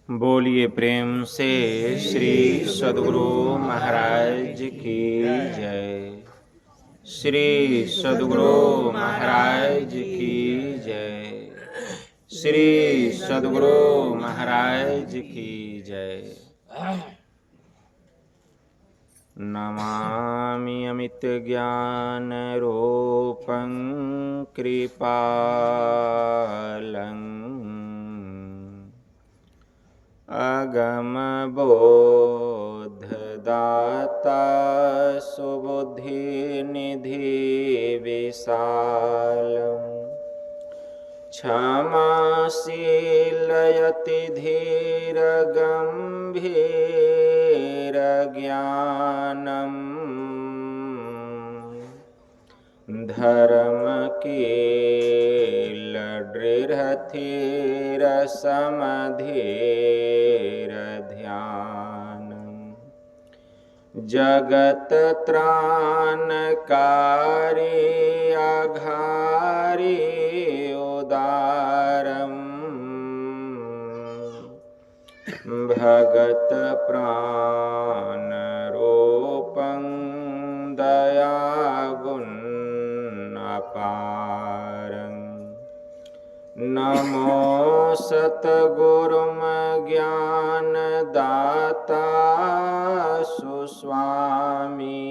बोलिए प्रेम से श्री सद्गुरु महाराज की जय। श्री सद्गुरु महाराज की जय। श्री सद्गुरु महाराज की जय। नमामि अमित ज्ञान रूपं कृपालं अगम बोधदाता सुबुद्धि निधि विशालम् क्षमाशीलयति धीर गंभीर ज्ञानम् धर्म कील दृढ़ समधीर ध्यानम् जगत त्राणकारी अघारी उदारम् भगत प्राण रूपं दयागुण अपारं नमो सतगुरुम ज्ञान दाता सुस्वामी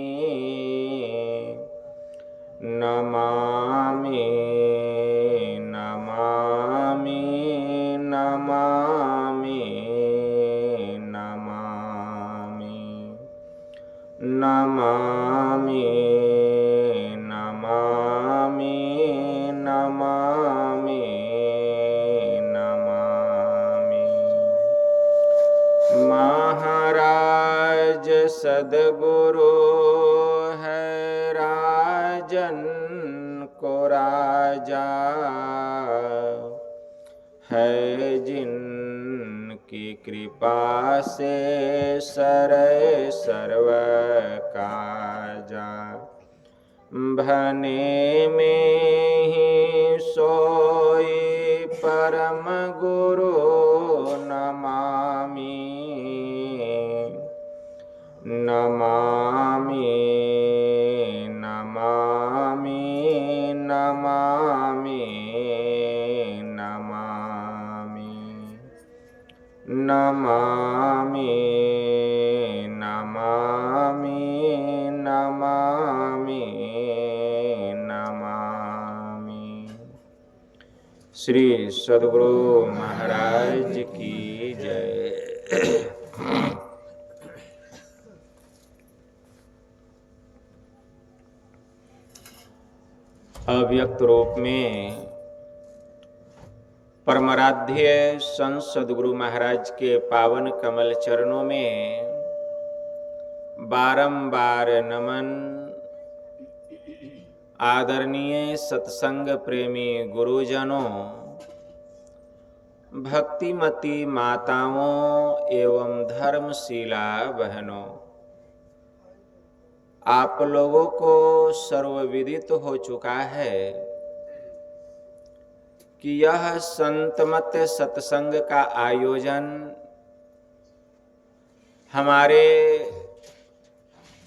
नमामि नमामि नमामि नमामि नमामि नमामि नमामि नमामि। महाराज सद्गुरु है राजन को राजा है जिनकी कृपा से सरे सर्व काजा भने में ही सोई परम गुरु नमामि नमामि नमामि नमामि नमामि नमामि नमामि नमामि नमामि। श्री सद्गुरु महाराज की जय। अव्यक्त रूप में परमाराध्य संत सद्गुरु महाराज के पावन कमल चरणों में बारंबार नमन। आदरणीय सत्संग प्रेमी गुरुजनों, भक्तिमती माताओं एवं धर्मशीला बहनों, आप लोगों को सर्वविदित हो चुका है कि यह संतमत सत्संग का आयोजन हमारे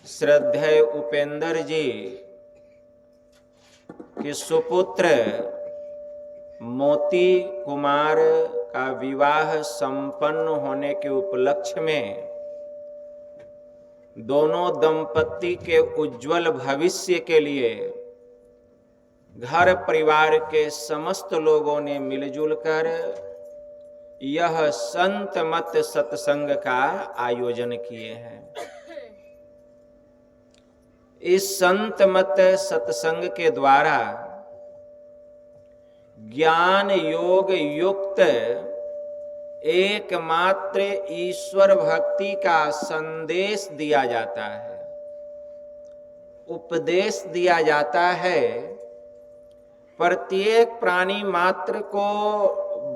श्रद्धेय उपेंद्र जी के सुपुत्र मोती कुमार का विवाह संपन्न होने के उपलक्ष्य में दोनों दंपत्ति के उज्जवल भविष्य के लिए घर परिवार के समस्त लोगों ने मिलजुल कर यह संत मत सत्संग का आयोजन किए हैं। इस संत मत सत्संग के द्वारा ज्ञान योग युक्त एकमात्र ईश्वर भक्ति का संदेश दिया जाता है, उपदेश दिया जाता है। प्रत्येक प्राणी मात्र को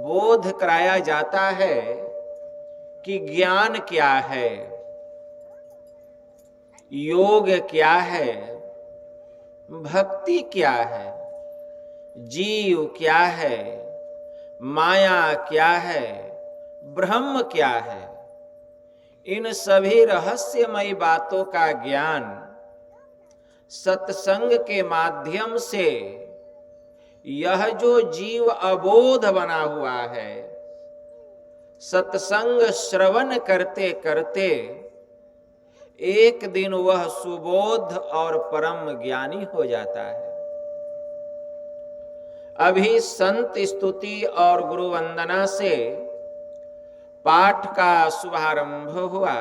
बोध कराया जाता है कि ज्ञान क्या है, योग क्या है, भक्ति क्या है, जीव क्या है, माया क्या है, ब्रह्म क्या है। इन सभी रहस्यमयी बातों का ज्ञान सत्संग के माध्यम से यह जो जीव अबोध बना हुआ है, सत्संग श्रवण करते करते एक दिन वह सुबोध और परम ज्ञानी हो जाता है। अभी संत स्तुति और गुरु वंदना से पाठ का शुभारंभ हुआ।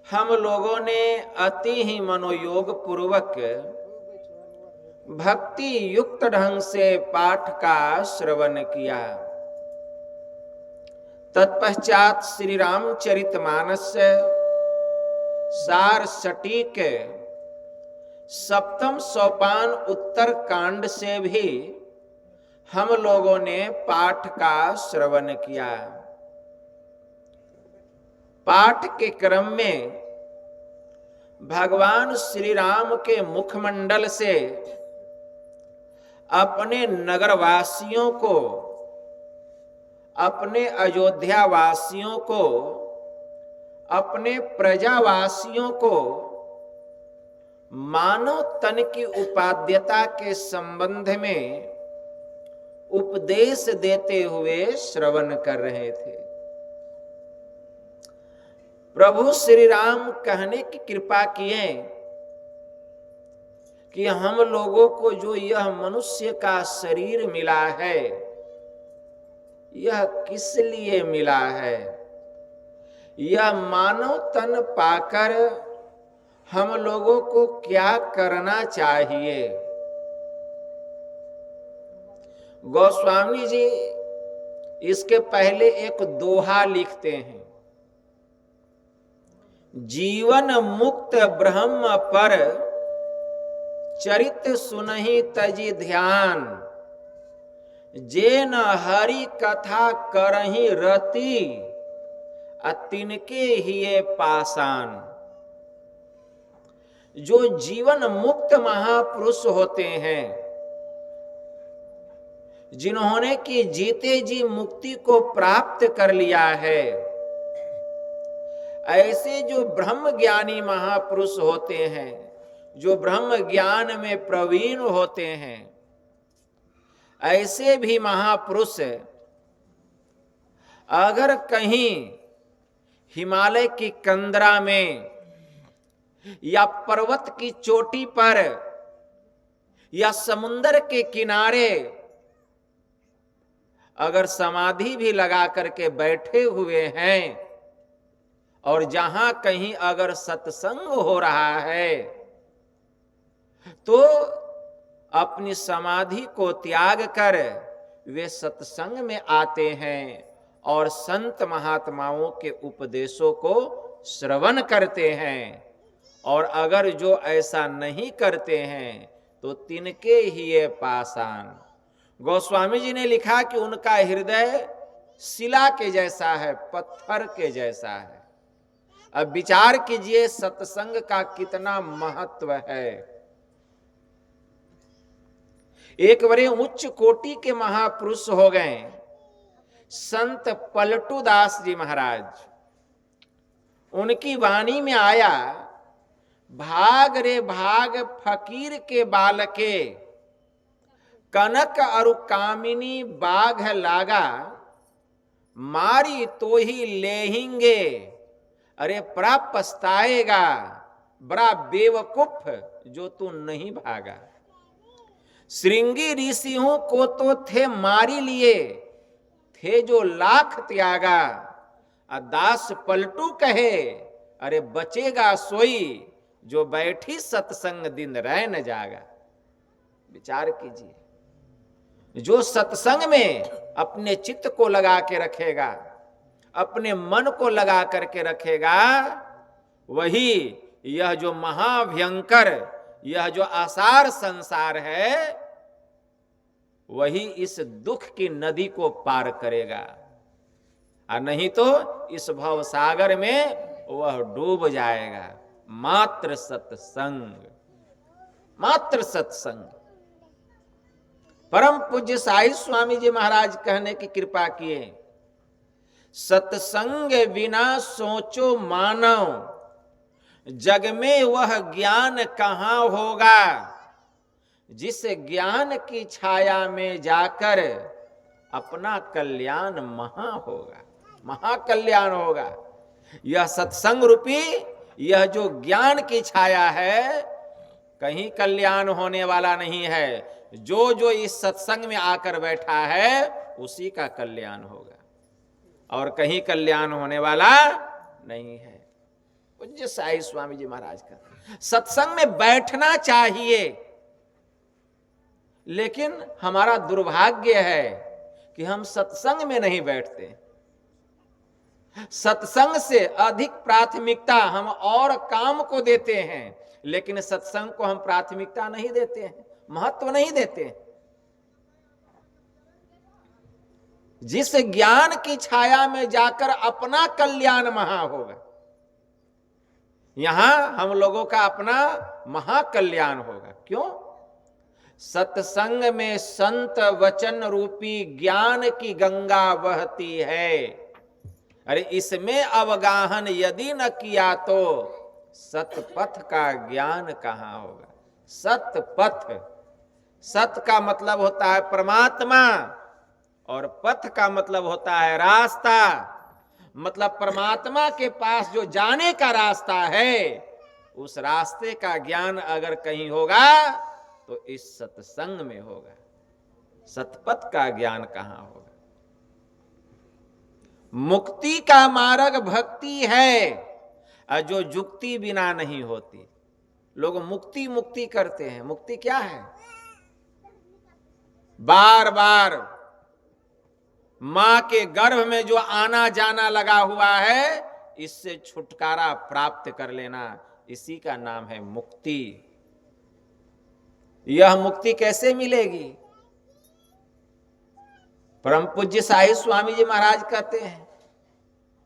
हम लोगों ने अति ही मनोयोग पूर्वक भक्ति युक्त ढंग से पाठ का श्रवण किया। तत्पश्चात श्री रामचरितमानस सार सटीक सप्तम सोपान उत्तर कांड से भी हम लोगों ने पाठ का श्रवण किया। पाठ के क्रम में भगवान श्री राम के मुखमंडल से अपने नगरवासियों को, अपने अयोध्या वासियों को, अपने प्रजावासियों को मानव तन की उपाद्यता के संबंध में उपदेश देते हुए श्रवण कर रहे थे। प्रभु श्री राम कहने की कृपा किए कि हम लोगों को जो यह मनुष्य का शरीर मिला है, यह किस लिए मिला है? यह मानव तन पाकर हम लोगों को क्या करना चाहिए? गोस्वामी जी इसके पहले एक दोहा लिखते हैं, जीवन मुक्त ब्रह्म पर चरित सुनहि तजि ध्यान, जे न हरि कथा करहि रति, तिनके हिये पाषाण। जो जीवन मुक्त महापुरुष होते हैं, जिन्होंने कि जीते जी मुक्ति को प्राप्त कर लिया है, ऐसे जो ब्रह्म ज्ञानी महापुरुष होते हैं, जो ब्रह्म ज्ञान में प्रवीण होते हैं, ऐसे भी महापुरुष अगर कहीं हिमालय की कंदरा में या पर्वत की चोटी पर या समुद्र के किनारे अगर समाधि भी लगा करके बैठे हुए हैं और जहां कहीं अगर सत्संग हो रहा है, तो अपनी समाधि को त्याग कर वे सत्संग में आते हैं और संत महात्माओं के उपदेशों को श्रवण करते हैं। और अगर जो ऐसा नहीं करते हैं तो तिनके ही ये पाषाण। गोस्वामी जी ने लिखा कि उनका हृदय शिला के जैसा है, पत्थर के जैसा है। अब विचार कीजिए सत्संग का कितना महत्व है। एक बड़े उच्च कोटि के महापुरुष हो गए संत पलटू दास जी महाराज। उनकी वाणी में आया, भाग रे भाग फकीर के बालके, कनक और कामिनी बाघ लागा, मारी तो ही लेहिंगे, अरे बड़ा पछताएगा, बड़ा बेवकूफ जो तू नहीं भागा। श्रृंगी ऋषियों को तो थे मारी लिए, थे जो लाख त्यागा, दास पलटू कहे, अरे बचेगा सोई, जो बैठी सत्संग दिन रह न जागा। विचार कीजिए, जो सत्संग में अपने चित्त को लगा के रखेगा, अपने मन को लगा करके रखेगा, वही यह जो महाभयंकर, यह जो आसार संसार है, वही इस दुख की नदी को पार करेगा। और नहीं तो इस भव सागर में वह डूब जाएगा। मात्र सत्संग, मात्र सत्संग। परम पूज्य साई स्वामी जी महाराज कहने की कृपा किए, सत्संग बिना सोचो मानव, जग में वह ज्ञान कहां होगा। जिस ज्ञान की छाया में जाकर अपना कल्याण महा होगा, महाकल्याण होगा। यह सत्संग रूपी यह जो ज्ञान की छाया है, कहीं कल्याण होने वाला नहीं है। जो जो इस सत्संग में आकर बैठा है उसी का कल्याण होगा, और कहीं कल्याण होने वाला नहीं है। पूज्य साई स्वामी जी महाराज का सत्संग में बैठना चाहिए, लेकिन हमारा दुर्भाग्य है कि हम सत्संग में नहीं बैठते। सत्संग से अधिक प्राथमिकता हम और काम को देते हैं, लेकिन सत्संग को हम प्राथमिकता नहीं देते हैं, महत्व नहीं देते हैं। जिस ज्ञान की छाया में जाकर अपना कल्याण महा होगा, यहां हम लोगों का अपना महाकल्याण होगा। क्यों? सत्संग में संत वचन रूपी ज्ञान की गंगा बहती है। अरे इसमें अवगाहन यदि न किया तो सतपथ का ज्ञान कहां होगा। सतपथ, सत का मतलब होता है परमात्मा, और पथ का मतलब होता है रास्ता। मतलब परमात्मा के पास जो जाने का रास्ता है, उस रास्ते का ज्ञान अगर कहीं होगा तो इस सत्संग में होगा। सतपथ का ज्ञान कहां होगा। मुक्ति का मार्ग भक्ति है, और जो जुक्ति बिना नहीं होती। लोग मुक्ति मुक्ति करते हैं। मुक्ति क्या है? बार बार मां के गर्भ में जो आना जाना लगा हुआ है, इससे छुटकारा प्राप्त कर लेना, इसी का नाम है मुक्ति। यह मुक्ति कैसे मिलेगी? परम पूज्य साई स्वामी जी महाराज कहते हैं,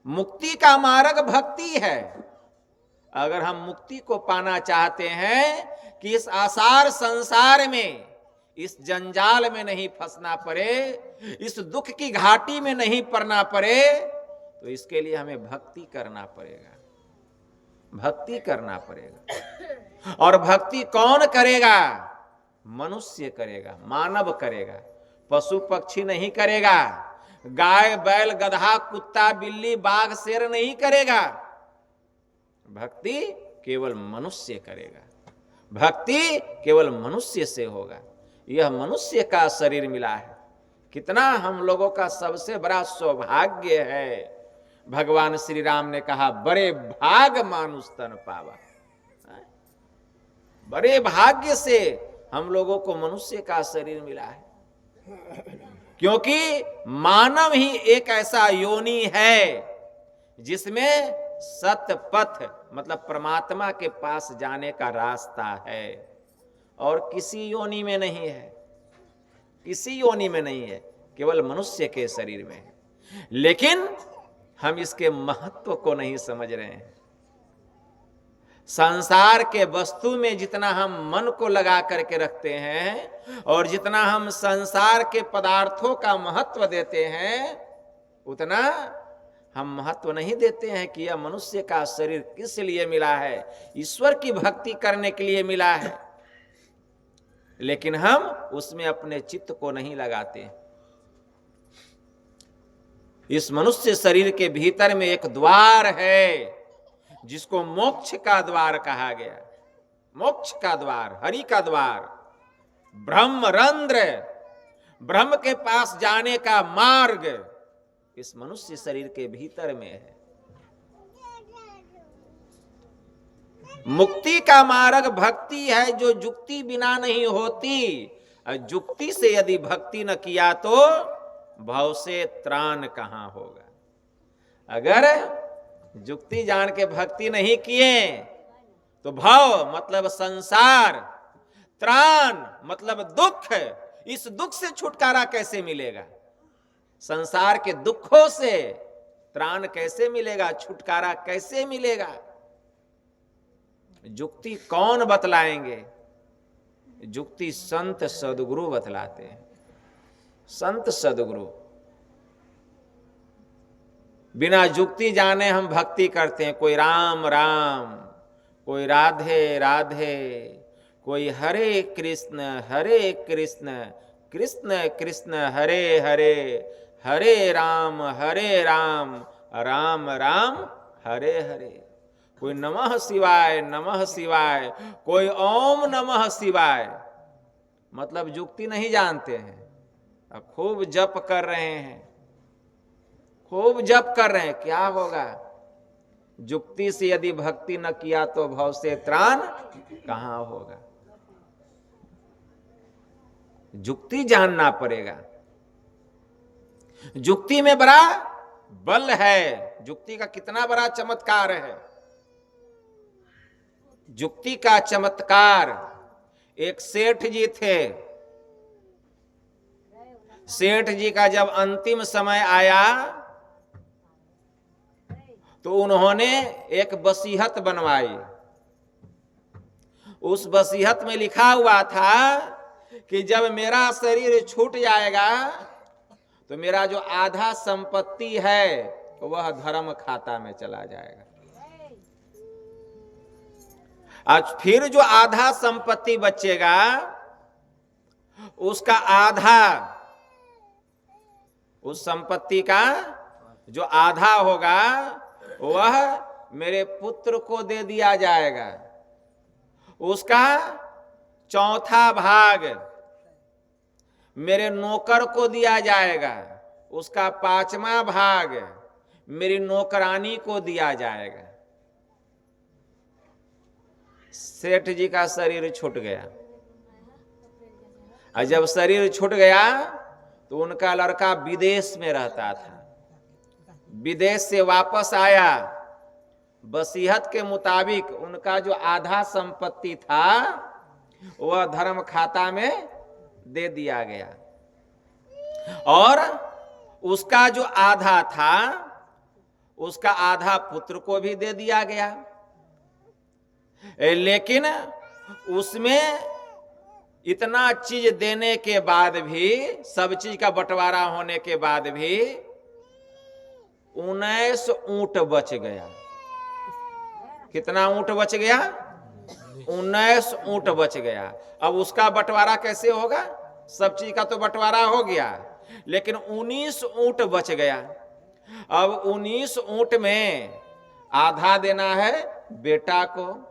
मुक्ति का मार्ग भक्ति है। अगर हम मुक्ति को पाना चाहते हैं कि इस आसार संसार में, इस जंजाल में नहीं फंसना पड़े, इस दुख की घाटी में नहीं पड़ना पड़े, तो इसके लिए हमें भक्ति करना पड़ेगा। भक्ति करना पड़ेगा। और भक्ति कौन करेगा? मनुष्य करेगा, मानव करेगा, पशु पक्षी नहीं करेगा। गाय बैल गधा कुत्ता बिल्ली बाघ शेर नहीं करेगा। भक्ति केवल मनुष्य करेगा। भक्ति केवल मनुष्य से होगा। यह मनुष्य का शरीर मिला है। कितना हम लोगों का सबसे बड़ा सौभाग्य है। भगवान श्री राम ने कहा, बड़े भाग मानुष तन पावा। बड़े भाग्य से हम लोगों को मनुष्य का शरीर मिला है, क्योंकि मानव ही एक ऐसा योनि है जिसमें सतपथ मतलब परमात्मा के पास जाने का रास्ता है, और किसी योनि में नहीं है। किसी योनि में नहीं है, केवल मनुष्य के शरीर में है। लेकिन हम इसके महत्व को नहीं समझ रहे हैं। संसार के वस्तु में जितना हम मन को लगा करके रखते हैं, और जितना हम संसार के पदार्थों का महत्व देते हैं, उतना हम महत्व नहीं देते हैं कि यह मनुष्य का शरीर किस लिए मिला है। ईश्वर की भक्ति करने के लिए मिला है, लेकिन हम उसमें अपने चित्त को नहीं लगाते। इस मनुष्य शरीर के भीतर में एक द्वार है, जिसको मोक्ष का द्वार कहा गया। मोक्ष का द्वार, हरि का द्वार, ब्रह्म रंध्र, ब्रह्म के पास जाने का मार्ग, इस मनुष्य शरीर के भीतर में है। मुक्ति का मार्ग भक्ति है, जो जुक्ति बिना नहीं होती। जुक्ति से यदि भक्ति न किया तो भव से त्राण कहां होगा। अगर जुक्ति जान के भक्ति नहीं किए तो भव मतलब संसार, त्राण मतलब दुख, इस दुख से छुटकारा कैसे मिलेगा? संसार के दुखों से त्राण कैसे मिलेगा, छुटकारा कैसे मिलेगा? जुक्ति कौन बतलाएंगे? जुक्ति संत सदगुरु बतलाते हैं। संत सदगुरु। बिना जुक्ति जाने हम भक्ति करते हैं। कोई राम राम, कोई राधे राधे, कोई हरे कृष्ण कृष्ण कृष्ण हरे हरे, हरे राम राम राम हरे हरे। कोई नमः शिवाय, कोई ओम नमः शिवाय। मतलब जुक्ति नहीं जानते हैं, खूब जप कर रहे हैं, खूब जप कर रहे हैं। क्या होगा? जुक्ति से यदि भक्ति न किया तो भव से त्राण कहां होगा? जुक्ति जानना पड़ेगा। जुक्ति में बड़ा बल है। जुक्ति का कितना बड़ा चमत्कार है। जुक्ति का चमत्कार। एक सेठ जी थे। सेठ जी का जब अंतिम समय आया तो उन्होंने एक वसीयत बनवाई। उस वसीयत में लिखा हुआ था कि जब मेरा शरीर छूट जाएगा तो मेरा जो आधा संपत्ति है वह धर्म खाता में चला जाएगा। आज फिर जो आधा संपत्ति बचेगा उसका आधा, उस संपत्ति का जो आधा होगा वह मेरे पुत्र को दे दिया जाएगा। उसका चौथा भाग मेरे नौकर को दिया जाएगा। उसका पांचवा भाग मेरी नौकरानी को दिया जाएगा। सेठ जी का शरीर छूट गया। और जब शरीर छूट गया तो उनका लड़का विदेश में रहता था। विदेश से वापस आया। वसीयत के मुताबिक उनका जो आधा संपत्ति था वह धर्म खाता में दे दिया गया और उसका जो आधा था उसका आधा पुत्र को भी दे दिया गया। लेकिन उसमें इतना चीज देने के बाद भी, सब चीज का बंटवारा होने के बाद भी 19 ऊंट बच गया। कितना ऊंट बच गया? 19 ऊंट बच गया। अब उसका बंटवारा कैसे होगा? सब चीज का तो बंटवारा हो गया, लेकिन 19 ऊंट बच गया। अब 19 ऊंट में आधा देना है बेटा को,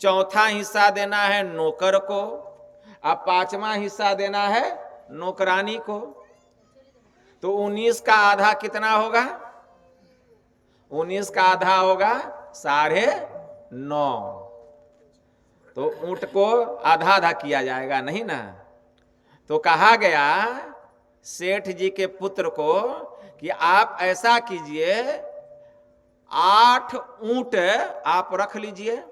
चौथा हिस्सा देना है नौकर को, अब पांचवा हिस्सा देना है नौकरानी को। तो 19 का आधा कितना होगा? 19 का आधा होगा 9.5। तो ऊंट को आधा आधा किया जाएगा नहीं ना। तो कहा गया सेठ जी के पुत्र को कि आप ऐसा कीजिए, 8 ऊंट आप रख लीजिए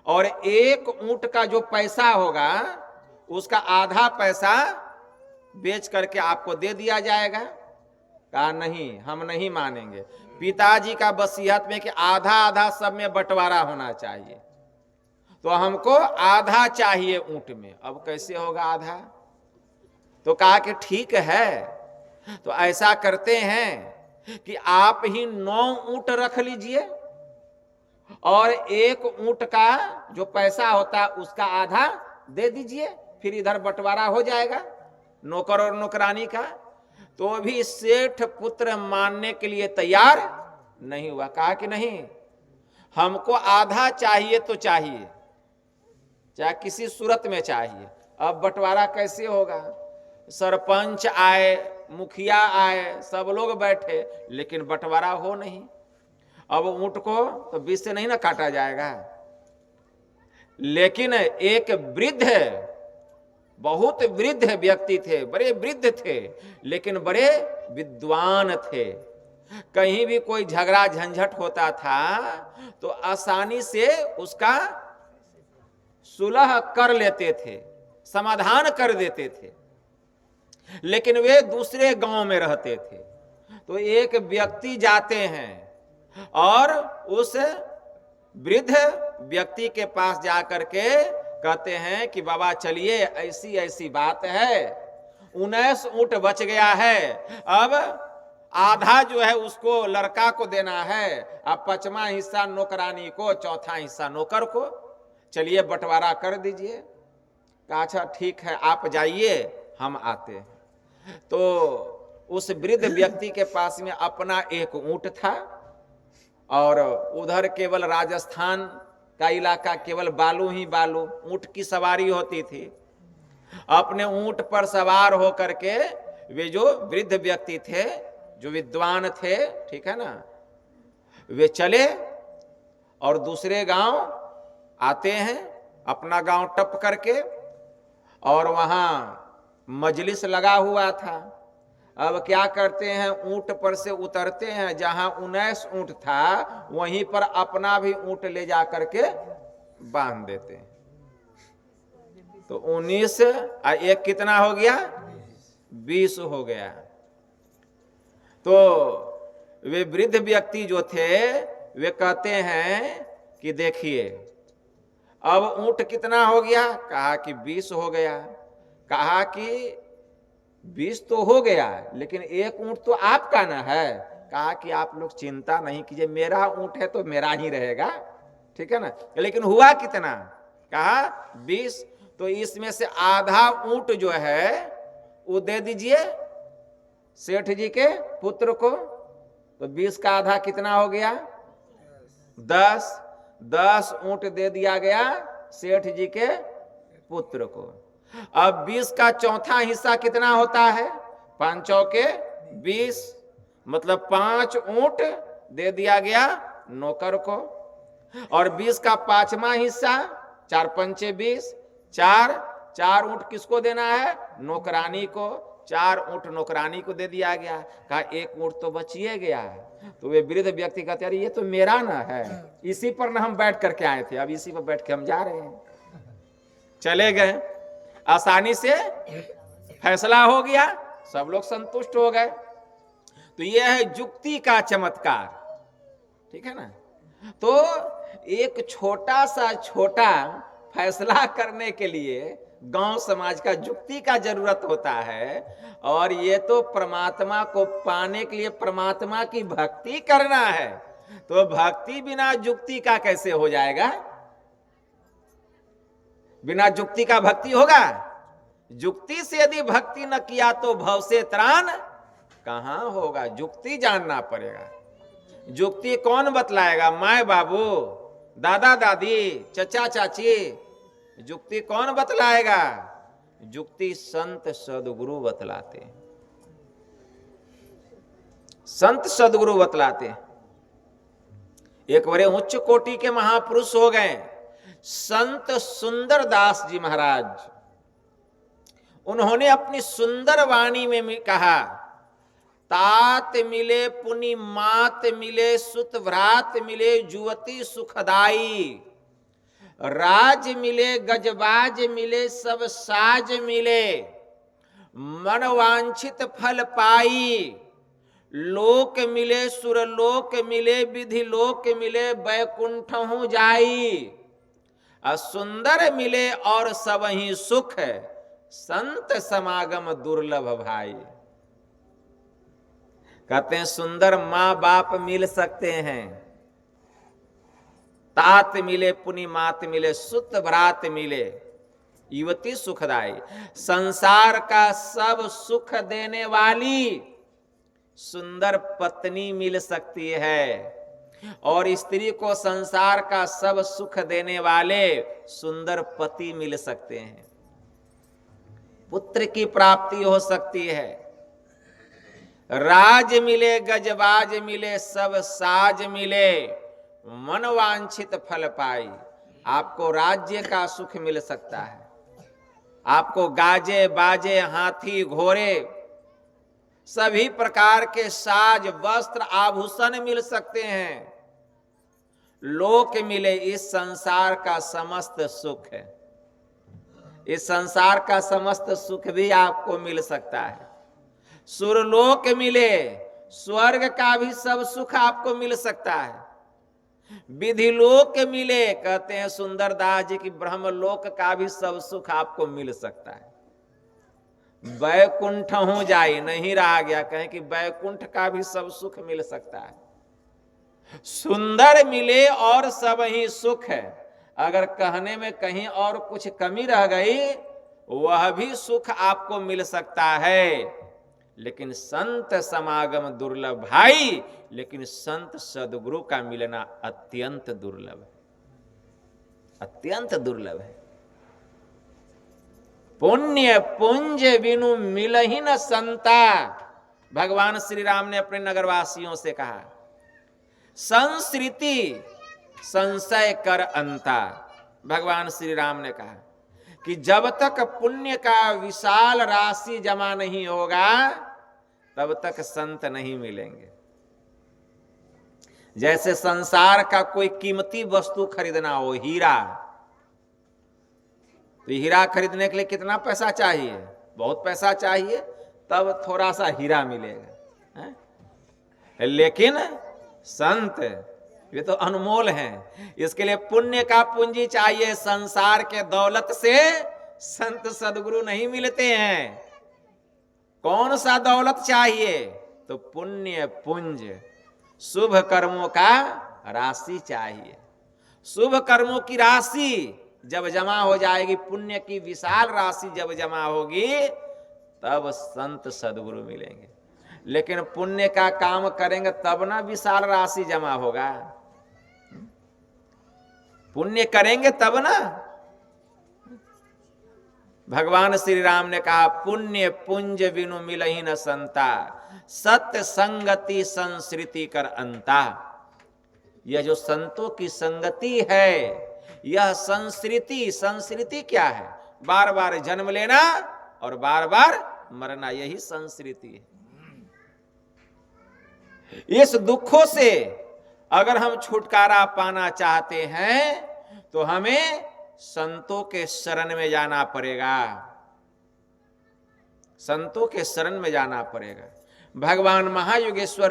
और 1 ऊंट का जो पैसा होगा उसका आधा पैसा बेच करके आपको दे दिया जाएगा। कहा नहीं, हम नहीं मानेंगे। पिताजी का वसीयत में कि आधा आधा सब में बंटवारा होना चाहिए, तो हमको आधा चाहिए ऊंट में। अब कैसे होगा आधा? तो कहा कि ठीक है, तो ऐसा करते हैं कि आप ही 9 ऊंट रख लीजिए और 1 ऊंट का जो पैसा होता है उसका आधा दे दीजिए, फिर इधर बंटवारा हो जाएगा नौकर और नौकरानी का। तो भी सेठ पुत्र मानने के लिए तैयार नहीं हुआ। कहा कि नहीं, हमको आधा चाहिए तो चाहिए, चाहे किसी सूरत में चाहिए। अब बंटवारा कैसे होगा? सरपंच आए, मुखिया आए, सब लोग बैठे, लेकिन बंटवारा हो नहीं। अब ऊंट को तो बीच से नहीं ना काटा जाएगा, लेकिन एक वृद्ध, बहुत वृद्ध व्यक्ति थे, बड़े वृद्ध थे, लेकिन बड़े विद्वान थे। कहीं भी कोई झगड़ा झंझट होता था तो आसानी से उसका सुलह कर लेते थे, समाधान कर देते थे। लेकिन वे दूसरे गांव में रहते थे। तो एक व्यक्ति जाते हैं और उस वृद्ध व्यक्ति के पास जाकर के कहते हैं कि बाबा चलिए, ऐसी ऐसी बात है, 19 ऊंट बच गया है, अब आधा जो है उसको लड़का को देना है, अब 5वां हिस्सा नौकरानी को, 4था हिस्सा नौकर को, चलिए बंटवारा कर दीजिए। कहा अच्छा ठीक है, आप जाइए, हम आते हैं। तो उस वृद्ध व्यक्ति के पास में अपना एक ऊंट था और उधर केवल राजस्थान का इलाका केवल बालू ही बालू, ऊंट की सवारी होती थी। अपने ऊंट पर सवार होकर के वे जो वृद्ध व्यक्ति थे, जो विद्वान थे, ठीक है ना, वे चले और दूसरे गांव आते हैं, अपना गांव टप करके, और वहां मजलिस लगा हुआ था। अब क्या करते हैं, ऊंट पर से उतरते हैं, जहां 19 ऊंट था वहीं पर अपना भी ऊंट ले जा करके बांध देते हैं। तो 19 एक कितना हो गया, 20 हो गया। तो वे वृद्ध व्यक्ति जो थे वे कहते हैं कि देखिए अब ऊंट कितना हो गया, कहा कि 20 हो गया। कहा कि 20 तो हो गया, लेकिन एक ऊंट तो आपका ना है। कहा कि आप लोग चिंता नहीं कीजिए, मेरा ऊंट है तो मेरा ही रहेगा, ठीक है ना, लेकिन हुआ कितना, कहा 20। तो इसमें से आधा ऊंट जो है वो दे दीजिए सेठ जी के पुत्र को। तो 20 का आधा कितना हो गया, 10 ऊंट दे दिया गया सेठ जी के पुत्र को। अब 20 का चौथा हिस्सा कितना होता है, 5 चौके 20, मतलब 5 ऊंट दे दिया गया नौकर को। और 20 का 5वां हिस्सा, 4 पंचे 20, 4 ऊंट किसको देना है, नौकरानी को, 4 ऊंट नौकरानी को दे दिया गया। कहा एक ऊंट तो बचिए गया। तो वे वृद्ध व्यक्ति कहते अरे ये तो मेरा ना है, इसी पर ना हम बैठ करके आए थे, अब इसी पर बैठ के हम जा रहे हैं। चले गए, आसानी से फैसला हो गया, सब लोग संतुष्ट हो गए। तो यह है युक्ति का चमत्कार, ठीक है ना। तो एक छोटा सा छोटा फैसला करने के लिए गांव समाज का युक्ति का जरूरत होता है, और ये तो परमात्मा को पाने के लिए परमात्मा की भक्ति करना है। तो भक्ति बिना युक्ति का कैसे हो जाएगा, बिना युक्ति का भक्ति होगा। युक्ति से यदि भक्ति न किया तो भव से त्राण कहां होगा, युक्ति जानना पड़ेगा। युक्ति कौन बतलाएगा, माए बाबू, दादा दादी, चचा चाची, युक्ति कौन बतलाएगा, युक्ति संत सदगुरु बतलाते हैं, संत सदगुरु बतलाते हैं। एक बड़े उच्च कोटि के महापुरुष हो गए संत सुंदर दास जी महाराज। उन्होंने अपनी सुंदर वाणी में कहा, तात मिले पुनि मात मिले, सुत भ्रात मिले, जुवती सुखदाई, राज मिले गजबाज मिले, सब साज मिले, मनवांछित फल पाई, लोक मिले सुरलोक मिले, विधि लोक मिले, बैकुंठ हूं जाई, सुंदर मिले और सब ही सुख, संत समागम दुर्लभ भाई। कहते हैं सुंदर माँ बाप मिल सकते हैं, तात मिले पुनि मात मिले, सुत भ्रात मिले, युवती सुखदाई, संसार का सब सुख देने वाली सुंदर पत्नी मिल सकती है, और स्त्री को संसार का सब सुख देने वाले सुंदर पति मिल सकते हैं, पुत्र की प्राप्ति हो सकती है। राज मिले गजबाज मिले सब साज मिले, मन वांछित फल पाई। आपको राज्य का सुख मिल सकता है, आपको गाजे बाजे हाथी घोड़े सभी प्रकार के साज वस्त्र आभूषण मिल सकते हैं, लोक मिले इस संसार का समस्त सुख है। इस संसार का समस्त सुख भी आपको मिल सकता है। सुरलोक मिले, स्वर्ग का भी सब सुख आपको मिल सकता है। विधि लोक मिले, कहते हैं सुंदर दास जी की ब्रह्मलोक का भी सब सुख आपको मिल सकता है। वैकुंठ हो जाए नहीं रहा गया, कहें कि वैकुंठ का भी सब सुख मिल सकता है। सुंदर मिले और सब ही सुख है, अगर कहने में कहीं और कुछ कमी रह गई वह भी सुख आपको मिल सकता है। लेकिन संत समागम दुर्लभ भाई, लेकिन संत सदगुरु का मिलना अत्यंत दुर्लभ है, अत्यंत दुर्लभ है। पुण्य पुंज बिनु मिलहि न संता, भगवान श्री राम ने अपने नगरवासियों से कहा। संस्कृति संशय कर अंता, भगवान श्री राम ने कहा कि जब तक पुण्य का विशाल राशि जमा नहीं होगा तब तक संत नहीं मिलेंगे। जैसे संसार का कोई कीमती वस्तु खरीदना हो, हीरा, तो हीरा खरीदने के लिए कितना पैसा चाहिए? बहुत पैसा चाहिए, तब थोड़ा सा हीरा मिलेगा है? लेकिन संत ये तो अनमोल हैं, इसके लिए पुण्य का पूंजी चाहिए। संसार के दौलत से संत सदगुरु नहीं मिलते हैं। कौन सा दौलत चाहिए? तो पुण्य पुंज, शुभ कर्मों का राशि चाहिए। शुभ कर्मों की राशि जब जमा हो जाएगी, पुण्य की विशाल राशि जब जमा होगी, तब संत सदगुरु मिलेंगे। लेकिन पुण्य का काम करेंगे तब ना विशाल राशि जमा होगा, पुण्य करेंगे तब ना। भगवान श्री राम ने कहा पुण्य पुंज बिनु मिलहि न संता, सत्य संगति संस्कृति कर अंता। यह जो संतों की संगति है, यह संस्कृति, संस्कृति क्या है? बार बार जन्म लेना और बार बार मरना, यही संस्कृति है। इस दुखों से अगर हम छुटकारा पाना चाहते हैं तो हमें संतों के शरण में जाना पड़ेगा, संतों के शरण में जाना पड़ेगा। भगवान महायोगेश्वर